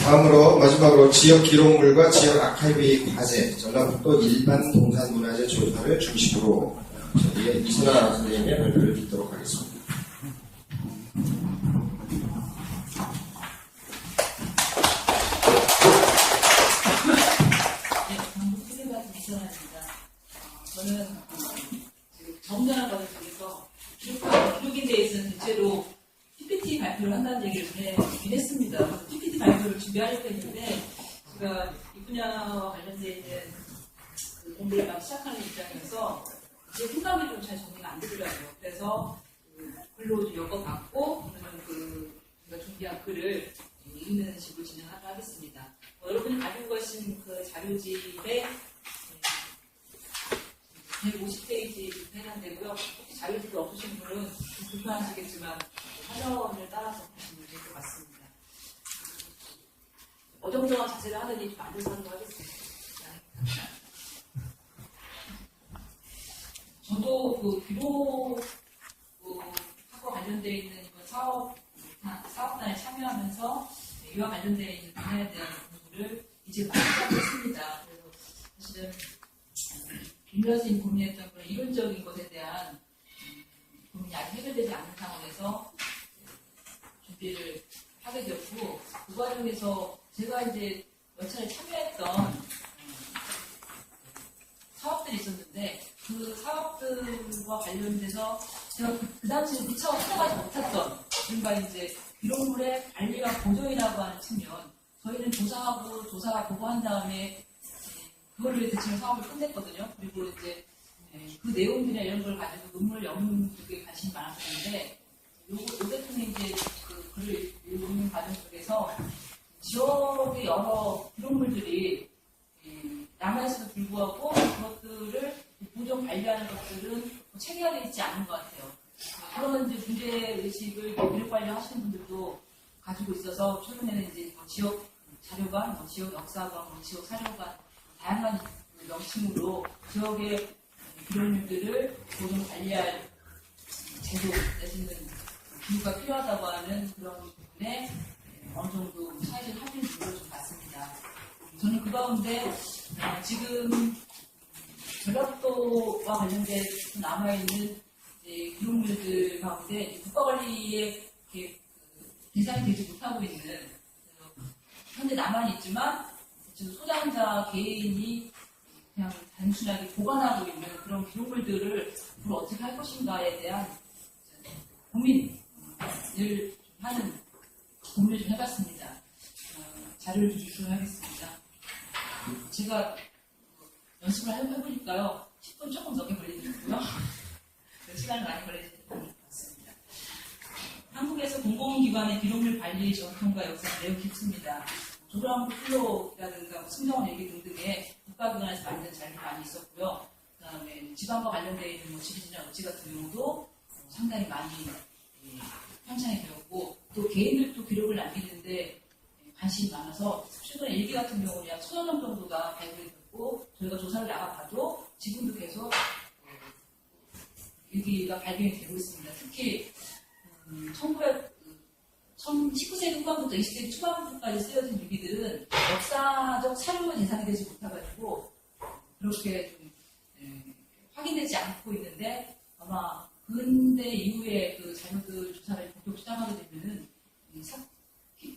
다음으로 마지막으로 지역 기록물과 지역 아카이브 과제, 전라북도 일반 동산문화재 조사를 중심으로 저희의 이순아 선생님의 발표를 듣도록 하겠습니다. 저는 정전한 과정 중에서 기록인 데에서는 대체로 PPT 발표를 한다는 얘기를 준비를 했습니다. PPT 발표를 준비하려고 했는데 제가 이 분야와 관련되어 있는 그 공부를 막 시작하는 입장이어서 제 생각이 좀 잘 정리가 안 되더라고요. 그래서 글로 좀 엮어갖고 제가 준비한 글을 읽는 식으로 진행하도록 하겠습니다. 여러분이 가지고 계신 그 자료집에 150페이지 해당되고요. 혹시 자료집이 없으신 분은 좀 불편하시겠지만 화면을 따라서 보시면 될 것 같습니다. 어정쩡한 자세를 하더니 좀 앉아서 하도록 하겠습니다. 저도 그 기록하고 관련되어 있는 사업단에 참여하면서 이와 관련되어 있는 분야에 대한 공부를 이제 많이 하고 있습니다. 그래서 사실은 김유라 선생님이 고민했던 그런 이론적인 것에 대한 고민이 아직 해결되지 않는 상황에서 준비를 하게 되었고, 그 과정에서 제가 이제 몇 차례 참여했던 사업들이 있었는데, 그 사업들과 관련돼서 제가 그 당시에 미처 생각하지 못했던, 그러니까 이제 기록물의 관리와 보존이라고 하는 측면, 저희는 조사하고 조사가 보고한 다음에 그거를 대체로 사업을 끝냈거든요. 그리고 이제 그 내용들이나 이런 걸 가지고 논문을 엮는 쪽에 관심이 많았었는데, 요 대통령이 이제 그 글을 읽는 과정 속에서 지역의 여러 기록물들이 남아있어도 불구하고 그것들을 보존 관리하는 것들은 체계화되어 있지 않은 것 같아요. 그런 이제 문제의식을 기록 관리하시는 분들도 가지고 있어서 최근에는 이제 지역 자료관, 지역 역사관, 지역 사료관 다양한 명칭으로 지역의 기록물들을 보존 관리할 제도 내지는 기구가 필요하다고 하는 그런 부분에 어느 정도 사회적 합의를 좀 봤습니다. 저는 그 가운데 지금 전라북도와 관련된 남아있는 기록물들 가운데 국가관리에 대상이 되지 못하고 있는 현재 남아 있지만 소장자 개인이 그냥 단순하게 보관하고 있는 그런 기록물들을 앞으로 어떻게 할 것인가에 대한 고민을 하는 고민을 좀 해봤습니다. 자료를 주시도록 하겠습니다. 제가 연습을 해보니까요, 10분 조금 넘게 걸리더라고요. 시간이 많이 걸리는 것 같습니다. 한국에서 공공기관의 기록물 관리 전통과 역사가 매우 깊습니다. 조그라운 플로라든가 승정원 얘기 등등의 국가기관에서 만든 자료가 많이 있었고요. 그 다음에 지방과 관련되어 있는 지리지나 어치 같은 경우도 상당히 많이 편찬이 되었고, 또 개인들도 기록을 남기는데 관심이 많아서 최근에 일기 같은 경우는 약 1000여 명 정도가 발굴이 됐고, 저희가 조사를 나가봐도 지금도 계속 일기가 발견이 되고 있습니다. 특히 19세기 후반부터 20세기 초반부까지 쓰여진 일기들은 역사적 사료의 대상이 되지 못해가지고 그렇게 좀 확인되지 않고 있는데, 아마 근대 이후에 그 자료들 조사를 본격 시작하게 되면은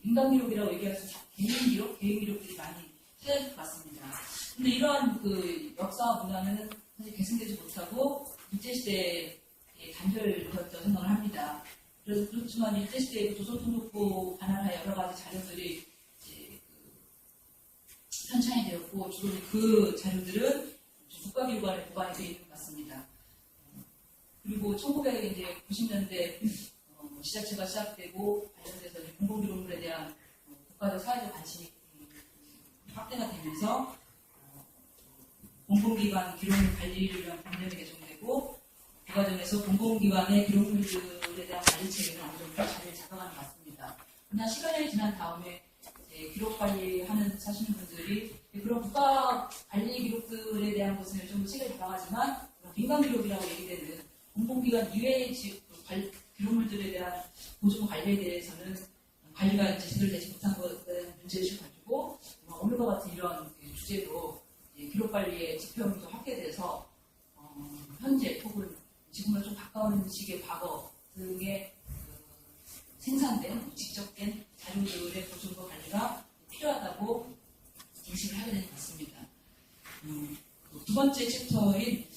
인간 기록이라고 얘기해서 개인 기록들이 많이 쓰여질 것 같습니다. 근데 이러한 그 역사 문화는 사실 계승되지 못하고 일제시대에 단절되었다고 생각을 합니다. 그렇지만 일제시대에 조선통독부 관할하여 여러 가지 자료들이 이제 편찬이 되었고, 주로 그 자료들은 국가기록관에 보관이 되어 있는 것 같습니다. 그리고 1990년대 지자체가 시작되고 관련돼서 공공기록물에 대한 국가적 사회적 관심이 확대가 되면서 공공기관 기록물 관리를 위한 법령이 개정되고, 그 과정에서 공공기관의 기록물들에 대한 관리 체계는 어느 정도 자리를 잡아가는 것 같습니다. 그러나 시간이 지난 다음에 기록 관리하는 사시는 분들이 그런 국가 관리 기록들에 대한 것을 좀 체계를 잡아가지만 민간 기록이라고 얘기되는 공공기관 이외의 기록물들에 대한 보존 관리에 대해서는 관리가 제대로 되지 못한 것에 대한 문제의식 가지고 오늘과 같은 이런 주제로 기록관리의 지표형도 확대돼서 현재 혹은 지금과 좀 가까운 시기의 과거 등의 생산된 직접된 자료들의 보존과 관리가 필요하다고 인식을 하게 된 것 같습니다. 두 번째 챕터인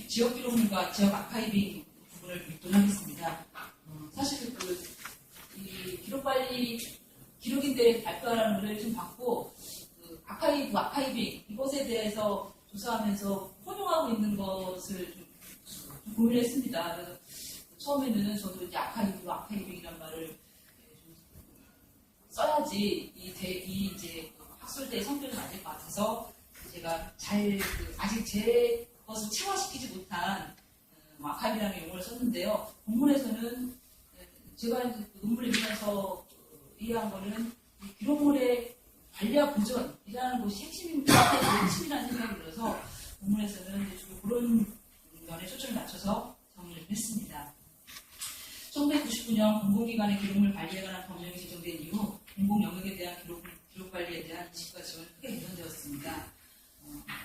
지역 기록물과 지역 아카이빙 부분을 믹도하겠습니다. 사실 이 기록관리 기록인들의 발표하라는 노래를 좀 받고 아카이빙 이것에 대해서 조사하면서 혼용하고 있는 것을 좀 고민했습니다. 그래서 처음에는 저도 이제 아카이빙이란 말을 좀 써야지 이제 학술대의 성격이 맞을 것 같아서 제가 아직 제 것을 체화시키지 못한 아카이빙이라는 용어를 썼는데요. 본문에서는 제가 이제 논문을 읽으면서 이해한 거는 이 기록물의 관리와 보존이라는 것이 핵심이라는 생각이 들어서 본문에서는 주로 그런 면에 초점을 맞춰서 정리를 했습니다. 1999년 공공기관의 기록물 관리에 관한 법령이 제정된 이후 공공영역에 대한 기록관리에 대한 인식과 지원이 크게 개선되었습니다.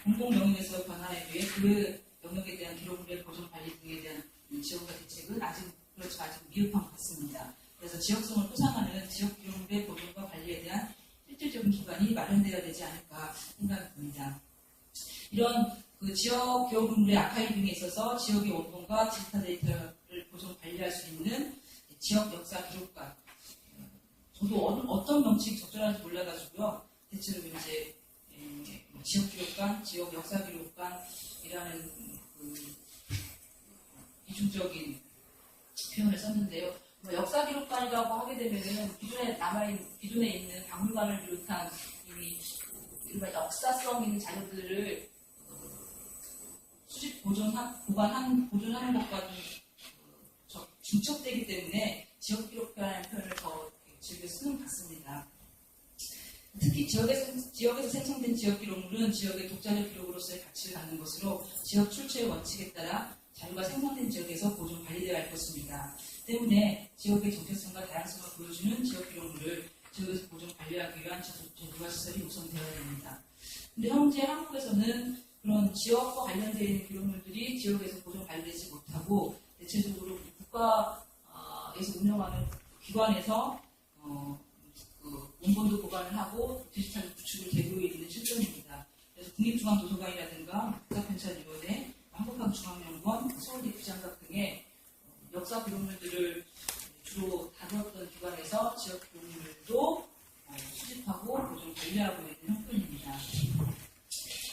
공공영역에서 변화에 의해 그 영역에 대한 기록물의 보존 관리 등에 대한 지원과 대책은 아직 미흡한 것 같습니다. 그래서 지역성을 포상하는 지역 기록물의 보존과 관리에 대한 실질적인 기반이 마련되어야 되지 않을까 생각이 듭니다. 이런 지역 기록물의 아카이빙에 있어서 지역의 원본과 디지털 데이터를 보존 관리할 수 있는 지역 역사 기록관. 저도 어떤 명칭이 적절한지 몰라가지고요. 대체로 이제 지역 기록관, 지역 역사 기록관이라는 이중적인 표현을 썼는데요. 역사 기록관이라고 하게 되면은 기존에 있는 박물관을 비롯한 이미 일반 역사성 있는 자료들을 수집 보존하는 것과 중첩되기 때문에 지역 기록관이라는 표현을 더 즐겨 쓰는 것 같습니다. 특히 지역에서 생성된 지역 기록물은 지역의 독자적 기록으로서의 가치를 갖는 것으로 지역 출처의 원칙에 따라 자료가 생성된 지역에서 보존 관리되어야 할 것입니다. 때문에 지역의 정체성과 다양성을 보여주는 지역 기록물을 지역에서 보존 관리하기 위한 제도와 시설이 우선되어야 됩니다. 그런데 현재 한국에서는 그런 지역과 관련되어 있는 기록물들이 지역에서 보존 관리되지 못하고 대체적으로 국가에서 운영하는 기관에서 원본도 보관을 하고 디지털 구축을 되고 있는 실정입니다. 그래서 국립중앙도서관이라든가 국가편찬위원회, 한국학중앙연구원, 서울대 부장각 등의 역사 기록물들을 주로 다뤘던 기관에서 지역 기록물도 수집하고 보존 관리하고 있는 형편입니다.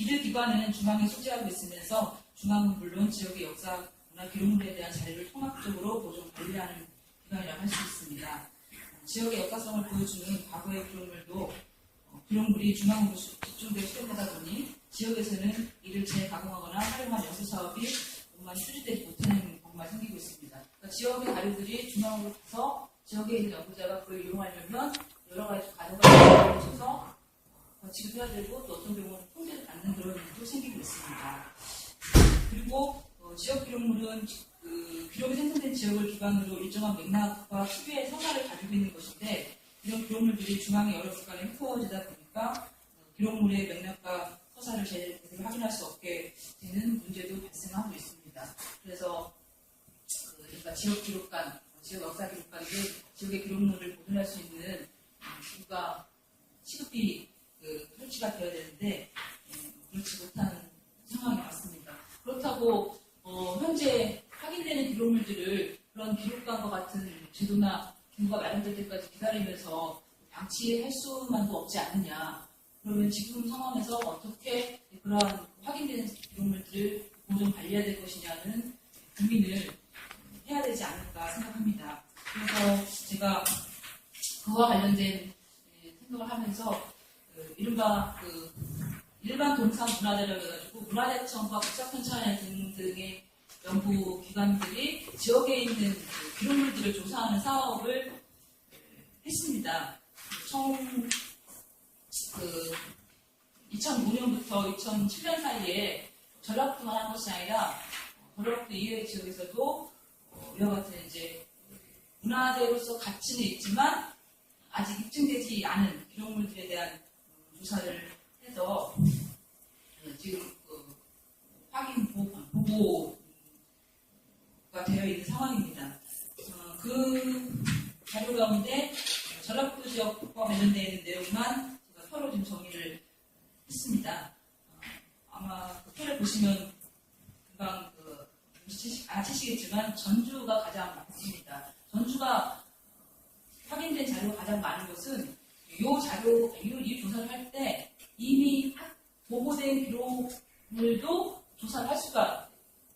이들 기관은 중앙에 소재하고 있으면서 중앙은 물론 지역의 역사, 문화 기록물에 대한 자료를 통합적으로 보존 관리하는 기관이라고 할 수 있습니다. 지역의 역사성을 보여주는 과거의 기록물이 중앙으로 집중되어 수립하다 보니 지역에서는 이를 재가공하거나 활용한 연구 사업이 많이 수립되지 못하는 경우가 생기고 있습니다. 그러니까 지역의 자료들이 중앙으로 가서 지역에 있는 연구자가 그걸 이용하려면 여러 가지 과정을 거쳐서 거치기도 해야 되고 또 어떤 경우는 통제를 받는 그런 일도 생기고 있습니다. 그리고 지역 기록물은 기록이 생성된 지역을 기반으로 일정한 맥락과 특유의 서사를 가지고 있는 것인데 이런 기록물들이 중앙의 여러 기관에 흩어지다 보니까 기록물의 맥락과 서사를 제대로 확인할 수 없게 되는 문제도 발생하고 있습니다. 그래서 그러니까 지역 기록관, 지역 역사 기록관들 지역의 기록물을 보존할 수 있는 기구가 시급히 설치가 되어야 되는데 그렇지 못한 상황이 왔습니다. 그렇다고 현재 확인되는 기록물들을 그런 기록관과 같은 제도나 기구가 마련될 때까지 기다리면서 방치할 수만도 없지 않느냐. 그러면 지금 상황에서 어떻게 그러한 확인되는 기록물들을 보존 관리해야 될 것이냐는 고민을 해야 되지 않을까 생각합니다. 그래서 제가 그와 관련된 생각을 하면서 이른바 일반 동산 문화재라고 해가지고 문화재청과 국사편찬회 등등의 연구기관들이 지역에 있는 기록물들을 조사하는 사업을 했습니다. 총 2005년부터 2007년 사이에 전라북도만 한 것이 아니라 전라북도 이외의 지역에서도 이와 같은 이제 문화재로서 가치는 있지만 아직 입증되지 않은 기록물들에 대한 조사를 해서 지금 확인 보고가 되어 있는 상황입니다. 그 자료 가운데 전라북도 지역과 관련되어 있는 내용만 제가 표로 좀 정리를 했습니다. 아마 그 표를 보시면 금방 아시겠지만 전주가 가장 많습니다. 전주가 확인된 자료가 가장 많은 것은 이 조사를 할 때 이미 보고된 기록물도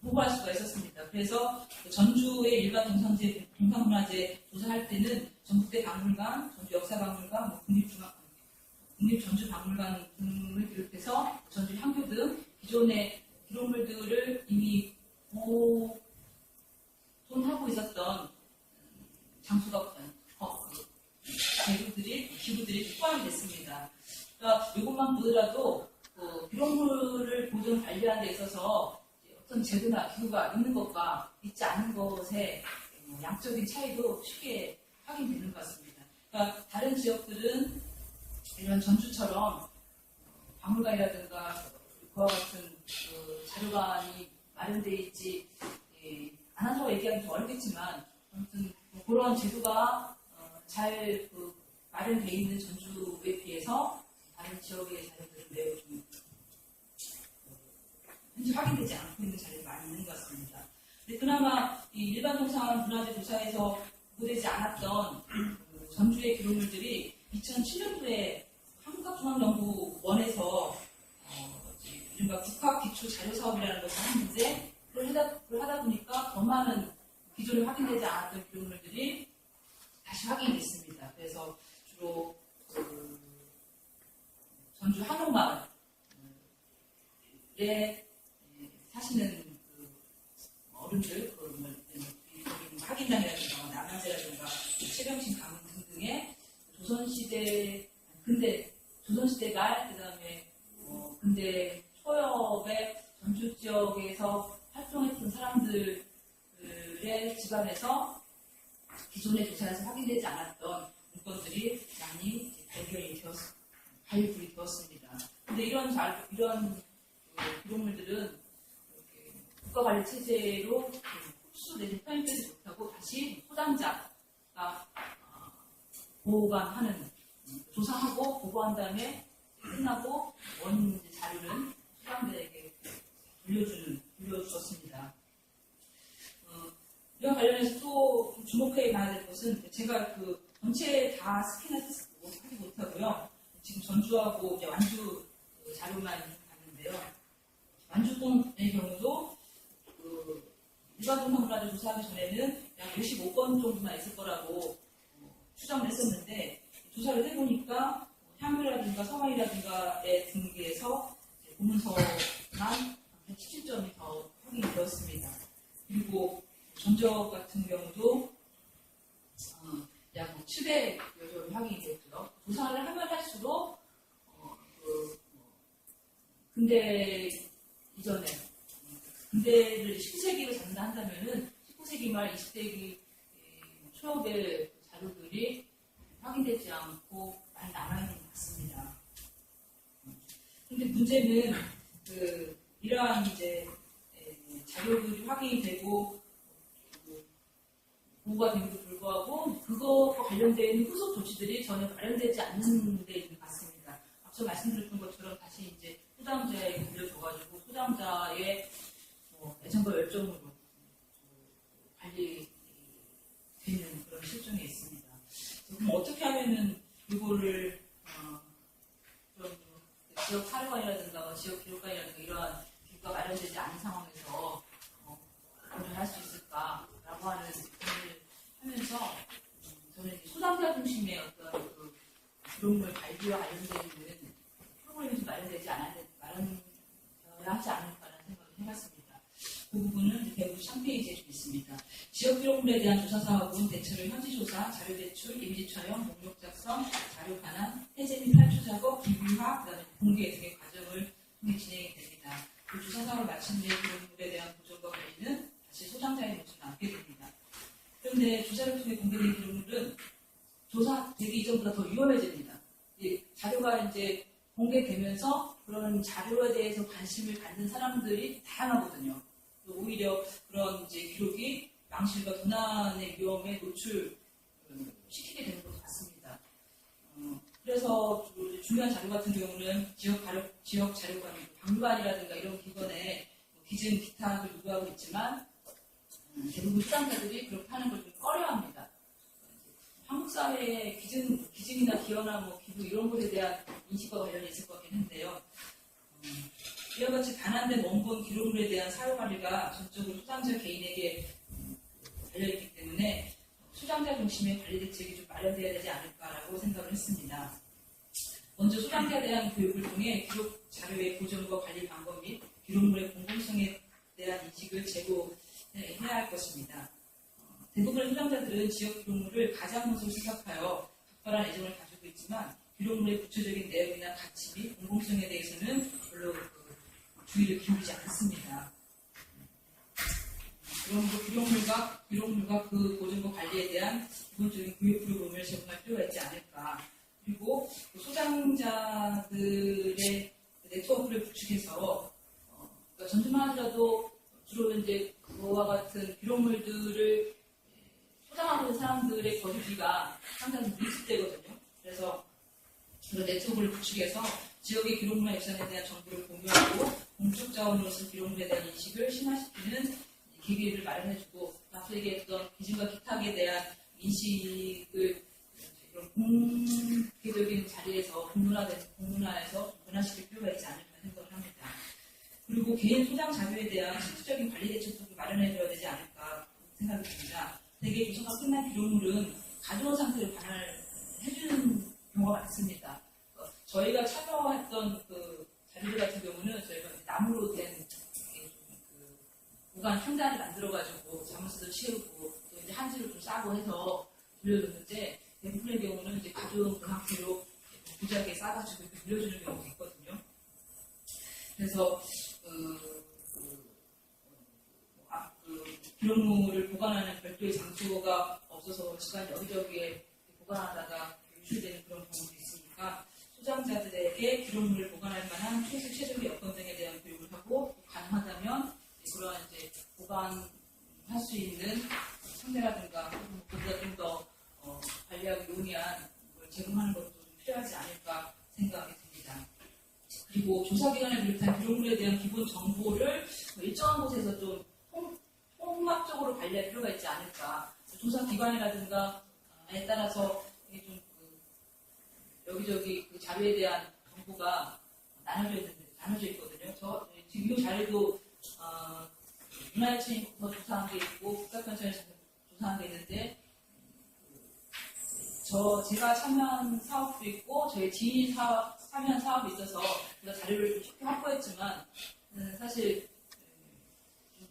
보고할 수가 있었습니다. 그래서 전주의 일반 동상문화재 조사할 때는 전북대 박물관, 전주 역사박물관, 국립전주박물관 등을 비롯해서 전주 향교 등 기존의 기록물들을 이미 보존하고 있었던 장소가 기구들이 포함이 됐습니다. 그러니까 이것만 보더라도 기록물을 보존 관리하는 데 있어서 어떤 제도나 기구가 있는 것과 있지 않은 것의 양적인 차이도 쉽게 확인되는 것 같습니다. 그러니까 다른 지역들은 이런 전주처럼 박물관이라든가 그와 같은 자료관이 마련되어 있지 않아서 얘기하기 좀 어렵겠지만 아무튼 그런 제도가 잘 마련되어 있는 전주에 비해서 다른 지역의 자료들은 매우 좀 현재 확인되지 않고 있는 자료가 많이 있는 것 같습니다. 근데 그나마 이 일반 동상 문화재 조사에서 보고되지 않았던 전주의 기록물들이 2007년도에 한국학중앙연구원에서 이른바 국학기초자료사업이라는 것을 했는데 그걸 하다 보니까 더 많은 기존에 확인되지 않았던 기록물들이 다시 확인이 됐습니다. 그래서 주로 전주 한옥마을에 사시는 어른들, 학인당이라든가 남한제라든가 최병신 가문 등등의 조선시대 말, 그 다음에 근대 초엽의 전주 지역에서 활동했던 사람들의 집안에서 기존의 조사에서 확인되지 않았던 물건들이 많이 발굴이 되었습니다. 근데 이런 기록물들은 국가관리 체제로 흡수 내지 편입되지 못하고 다시 소장자가 보관하는, 조사하고 보고한 다음에 끝나고 원인 자료는 소장자에게 돌려주었습니다. 이와 관련해서 또 주목해 봐야 될 것은 제가 전체 다 스캔하지 못하고요. 지금 전주하고 이제 완주 자료만 봤는데요. 완주동의 경우도 일반 동상문화재 조사하기 전에는 약 55건 정도만 있을 거라고 추정을 했었는데 조사를 해보니까 향유라든가 서화이라든가의 등기에서 보문서만 117점이 더 확인이 되었습니다. 그리고 전적 같은 경우도 약 700여 점이 확인이 되었고요. 조사를 하면 할수록 근대 이전에 근대를 19세기로 잡는다 한다면은 19세기 말 20세기 초엽의 자료들이 확인되지 않고 많이 남아있는 것 같습니다. 근데 문제는 이러한 이제 자료들이 확인이 되고 보고가 되는데도 불구하고 그것과 관련되어 있는 후속 조치들이 전혀 마련되지 않는 데 있는 것 같습니다. 앞서 말씀드렸던 것처럼 다시 이제 소장자에게 물려줘가지고 소장자의 애정과 열정으로 관리되는 그런 실정이 있습니다. 그럼 어떻게 하면은 이거를 좀 지역 사료관이라든가 지역 기록관이라든가 이러한 기구가 마련되지 않은 상황에서 할 수 있을까라고 하는 고민을 하면서 저는 소장자 중심의 어떤 기록물 발굴과 관련되어 있는 프로그램이 좀 마련되지 마련되어야 하지 않을까라는 생각을 해봤습니다. 그 부분은 대구 3페이지에 좀 있습니다. 지역 기록물에 대한 조사 사업은 대체로 현지조사, 자료 제출, 이미지 촬영, 목록 작성, 자료 반환, 해제 및 탈출 작업, 기부화, 그다음에 공개 등의 과정을 통해 진행이 됩니다. 그 조사 사업을 마친 뒤에 기록물에 대한 보존과 관리는 다시 소장자의 몫을 남게 됩니다. 그런데 조사를 통해 공개된 기록물은 조사되기 이전 지금보다 더 위험해집니다. 자료가 이제 공개되면서 그런 자료에 대해서 관심을 갖는 사람들이 다양하거든요. 오히려 그런 이제 기록이 망실과 도난의 위험에 노출시키게 되는 것 같습니다. 그래서 중요한 자료 같은 경우는 지역 자료관, 박물관이라든가 이런 기관에 기증 기탁을 요구하고 있지만 대부분 수장자들이 그렇게 하는 걸 좀 꺼려합니다. 한국 사회에 기증이나 기여나 뭐 기부 이런 것에 대한 인식과 관련이 있을 것 같긴 한데요. 이와 같이 단한된 원본 기록물에 대한 사유 관리가 전적으로 수장자 개인에게 달려있기 때문에 수장자 중심의 관리 대책이 좀 마련되어야 되지 않을까라고 생각을 했습니다. 먼저 수장자에 대한 교육을 통해 기록 자료의 보존과 관리 방법 및 기록물의 공공성에 대한 인식을 제고해야 할 것입니다. 대부분의 수장자들은 지역 기록물을 가장 먼저 생각하여 각별한 애정을 가지고 있지만 기록물의 구체적인 내용이나 가치 및 공공성에 대해서는 별로 주의를 기울이지 않습니다. 기록물과 그 보존과 관리에 대한 기본적인 교육 프로그램을 제공할 필요가 있지 않을까. 그리고 소장자들의 네트워크를 구축해서 그러니까 전주만 하더라도 주로 이제 그와 같은 기록물들을 소장하는 사람들의 거주지가 상당히 밀집되거든요. 그래서 그런 네트워크를 구축해서 지역의 기록물과 유산에 대한 정보를 공유하고 공적 자원으로서 기록물에 대한 인식을 심화시키는 계기를 마련해주고 앞서 얘기했던 기증과 기탁에 대한 인식을 이런 공개적인 자리에서 공문화해서 변화시킬 필요가 있지 않을까 생각을 합니다. 그리고 개인 소장 자료에 대한 실질적인 관리 대책도 마련해줘야 되지 않을까 생각이 듭니다. 대개 조사가 끝난 기록물은 가져온 상태로 반환해주는 경우가 많습니다. 저희가 참여했던 그 자료들 같은 경우는 저희가 나무로 된 보관 평단을 만들어가지고 자물쇠도 치우고 또 이제 한지를 좀 싸고 해서 돌려줬는데 대부분의 경우는 이제 가져온 그 상태로 무지하게 싸가지고 이렇게 돌려주는 경우가 있거든요. 그래서 기록물을 보관하는 별도의 장소가 없어서 시간 여기저기에 보관하다가 유출되는 그런 경우도 있으니까 소장자들에게 기록물을 보관할 만한 최적의 여건 등에 대한 교육을 하고 가능하다면 그러한 이제 보관할 수 있는 상대라든가 그보다 좀 더 관리하기 용이한 걸 제공하는 것도 좀 필요하지 않을까 생각이 듭니다. 그리고 조사기관을 비롯한 기록물에 대한 기본 정보를 일정한 곳에서 좀 통합적으로 관리할 필요가 있지 않을까. 조사기관이라든가에 따라서 이게 좀 여기저기 그 자료에 대한 정보가 나눠져 있거든요. 지금 이 자료도 문화유치부터 조사한 게 있고 국가편찬에서 조사한 게 있는데 제가 참여한 사업도 있고 저희 지인이 참여한 사업이 있어서 제가 자료를 좀 쉽게 확보했지만 사실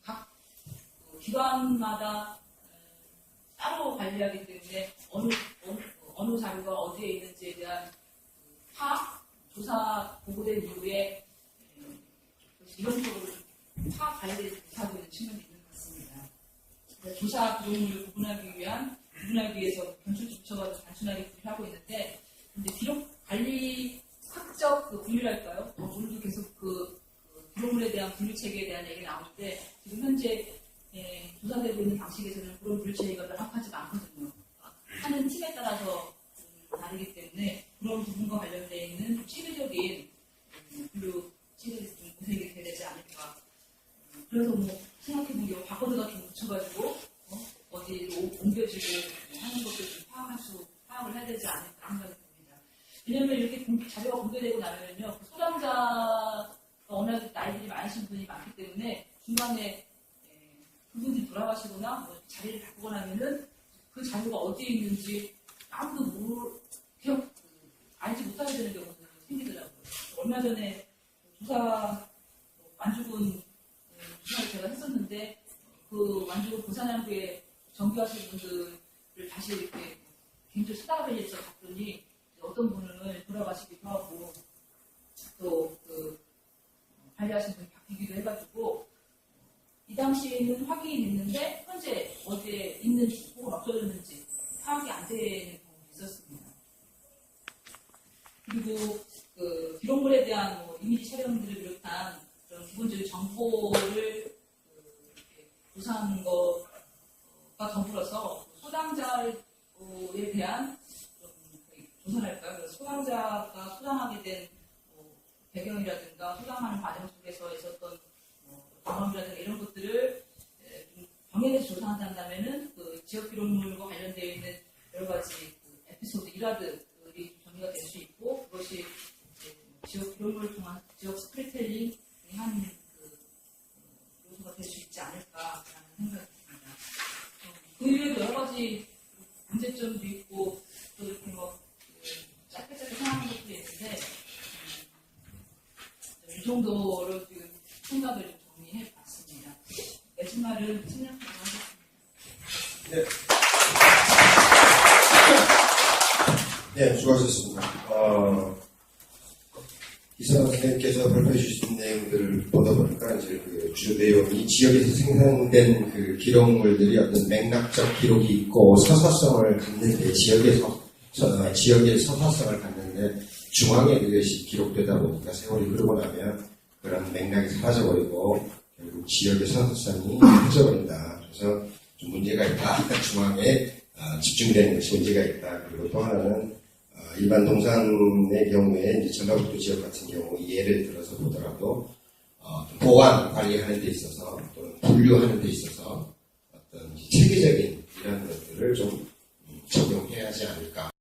각 기관마다 따로 관리하기 때문에 어느 자료가 어디에 있는지에 대한 파악, 조사 보고된 이후에 이론적으로 파악 관리를 못하고 있는 측면이 있는 것 같습니다. 조사 기록물을 구분하기 위해서 변출 부처가 단순하게 분류하고 있는데, 근데 기록 관리 학적 그 분류랄까요? 오늘도 계속 그 기록물에 대한 분류 체계에 대한 얘기가 나올 때, 지금 현재 조사되고 있는 방식에서는 그런 분류 체계가 명확하지가 않거든요. 하는 팀에 따라서 다르기 때문에 그런 부분과 관련되어 있는 체계적인 분류 체계를 좀 고색이 돼야 되지 않을까. 그래서 생각해보면 바코드가 좀 묻혀가지고 어디로 옮겨지고 하는 것을 좀 파악을 해야 되지 않을까 생각이 듭니다. 왜냐면 이렇게 자료가 공개되고 나면요, 소장자가 워낙 나이들이 많으신 분이 많기 때문에 중간에 그분들이 돌아가시거나 자리를 바꾸거나 하면은 그 자료가 어디에 있는지 아무도 알지 못하게 되는 경우도 생기더라고요. 얼마 전에 완주군 조사를 제가 했었는데 그 완주군 고산항구에 정규하신 분들을 다시 이렇게 개인적으로 찾아뵈서 봤더니 어떤 분은 돌아가시기도 하고 또 관리하신 분이 바뀌기도 해가지고 이 당시에는 확인이 됐는데 현재 어디에 있는지 혹은 없어졌는지 파악이 안 되는 경우도 있었습니다. 그리고 그 기록물에 대한 뭐 이미지 촬영들을 비롯한 그런 기본적인 정보를 이렇게 조사하는 것과 더불어서 소장자에 대한 좀 조사랄까요? 그래서 소장자가 소장하게 된 배경이라든가 소장하는 과정 속에서 있었던 경험이라든가 이런 것들을 좀 병행해서 조사한다면은 그 지역 기록물과 관련되어 있는 여러 가지 그 에피소드 일화들이 정리가 될 수 있고 그것이 지역 기록물을 통한 지역 스토리텔링이 한 그 요소가 될 수 있지 않을까라는 생각이 듭니다. 그 이외에도 여러 가지 문제점도 있고 또 이렇게 뭐 짧게 생각하는 것도 있는데 이 정도로 지금 생각을 좀 정리해 봤습니다. 마지막은 생략하도록 하겠습니다. 네. 네, 수고하셨습니다. 이선호 선생님께서 발표해 주신 내용들을 보다 보니까 이제 그 주 내용이 지역에서 생산된 그 기록물들이 어떤 맥락적 기록이 있고 서사성을 갖는데 지역의 서사성을 갖는데 중앙에 그것이 기록되다 보니까 세월이 흐르고 나면 그런 맥락이 사라져버리고 결국 지역의 서사성이 사라져버린다. 그래서 좀 문제가 있다. 중앙에 집중되는 것이 문제가 있다. 그리고 또 하나는 일반 동산의 경우에 이제 전라북도 지역 같은 경우 예를 들어서 보더라도 보관 관리하는 데 있어서 또는 분류하는 데 있어서 어떤 체계적인 이런 것들을 좀 적용해야 하지 않을까.